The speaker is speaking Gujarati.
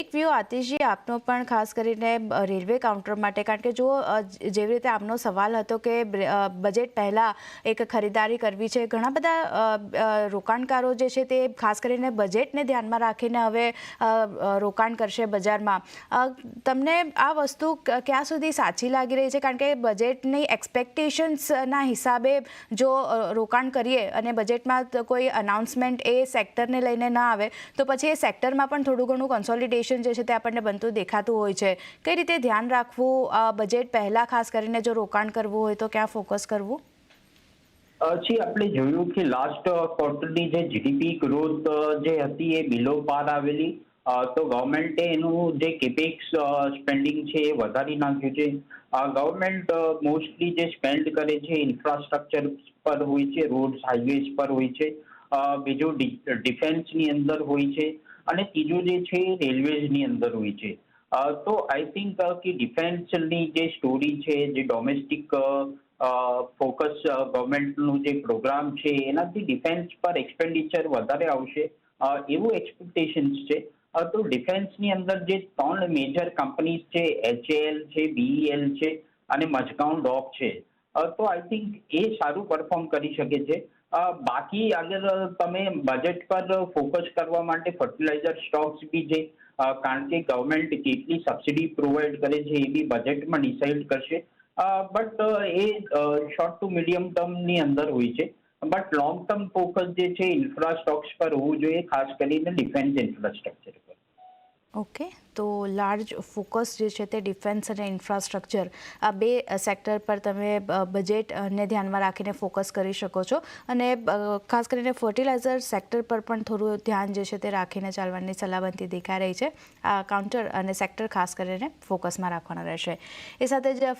એક વ્યૂ આતિશજી આપનો પણ ખાસ કરીને રેલવે કાઉન્ટર માટે, કારણ કે જો જેવી રીતે આપનો સવાલ હતો કે બજેટ પહેલાં એક ખરીદારી કરવી છે, ઘણા બધા રોકાણકારો જે છે તે ખાસ કરીને બજેટને ધ્યાનમાં રાખીને હવે રોકાણ કરશે બજારમાં. તમને આ વસ્તુ ક્યાં સુધી સાચી લાગી રહી છે? કારણ કે બજેટની એક્સપેક્ટેશન્સના હિસાબે જો રોકાણ કરીએ અને બજેટમાં કોઈ અનાઉન્સમેન્ટ એ સેક્ટરને લઈને ના આવે તો પછી એ સેક્ટરમાં પણ થોડું ઘણું કોન્સોલિડેશન જે છે તે આપણને બનતું દેખાતું હોય છે. કઈ રીતે ધ્યાન રાખવું બજેટ પહેલાં, ખાસ કરીને જો રોકાણ કરવું હોય તો ક્યાં ફોકસ કરવું? આપણે જોયું કે લાસ્ટ ક્વાર્ટરની જે જીડીપી ગ્રોથ જે હતી એ બિલો પાર આવેલી, તો ગવર્મેન્ટે એનું જે કેપેક્સ સ્પેન્ડિંગ છે એ વધારી નાખ્યું છે. ગવર્મેન્ટ મોસ્ટલી જે સ્પેન્ડ કરે છે ઇન્ફ્રાસ્ટ્રક્ચર પર હોય છે, રોડ્સ હાઈવેઝ પર હોય છે, બીજું ડિફેન્સની અંદર હોય છે, અને ત્રીજું જે છે રેલવેઝની અંદર હોય છે. તો આઈ થિંક કે ડિફેન્સની જે સ્ટોરી છે, જે ડોમેસ્ટિક ફોકસ ગવર્મેન્ટનું જે પ્રોગ્રામ છે એનાથી ડિફેન્સ પર એક્સપેન્ડિચર વધારે આવશે એવું એક્સપેક્ટેશન્સ છે. તો ડિફેન્સની અંદર જે 3 મેજર કંપનીઝ છે, HAL છે, BEL છે અને મઝગાંવ ડોક છે, તો આઈ થિંક એ સારું પરફોર્મ કરી શકે છે. બાકી અગર તમે બજેટ પર ફોકસ કરવા માટે ફર્ટિલાઇઝર સ્ટોક્સ બી છે, કારણ કે ગવર્મેન્ટ કેટલી સબસિડી પ્રોવાઈડ કરે છે એ બી બજેટમાં ડિસાઇડ કરશે. બટ એ શોર્ટ ટુ મીડિયમ ટર્મની અંદર હોય છે. બટ લોંગ ટર્મ ફોકસ જે છે ઇન્ફ્રા સ્ટોક્સ પર હોવું જોઈએ, ખાસ કરીને ડિફેન્સ ઇન્ફ્રાસ્ટ્રક્ચર પર. ઓકે, તો લાર્જ ફોકસ જે છે તે ડિફેન્સ અને ઇન્ફ્રાસ્ટ્રક્ચર, આ બે સેક્ટર પર તમે બજેટને ધ્યાનમાં રાખીને ફોકસ કરી શકો છો. અને ખાસ કરીને ફર્ટિલાઇઝર સેક્ટર પર પણ થોડું ધ્યાન જે છે તે રાખીને ચાલવાની સલાહ બનતી દેખાઈ રહી છે. આ કાઉન્ટર અને સેક્ટર ખાસ કરીને ફોકસમાં રાખવાના રહેશે. એ સાથે જ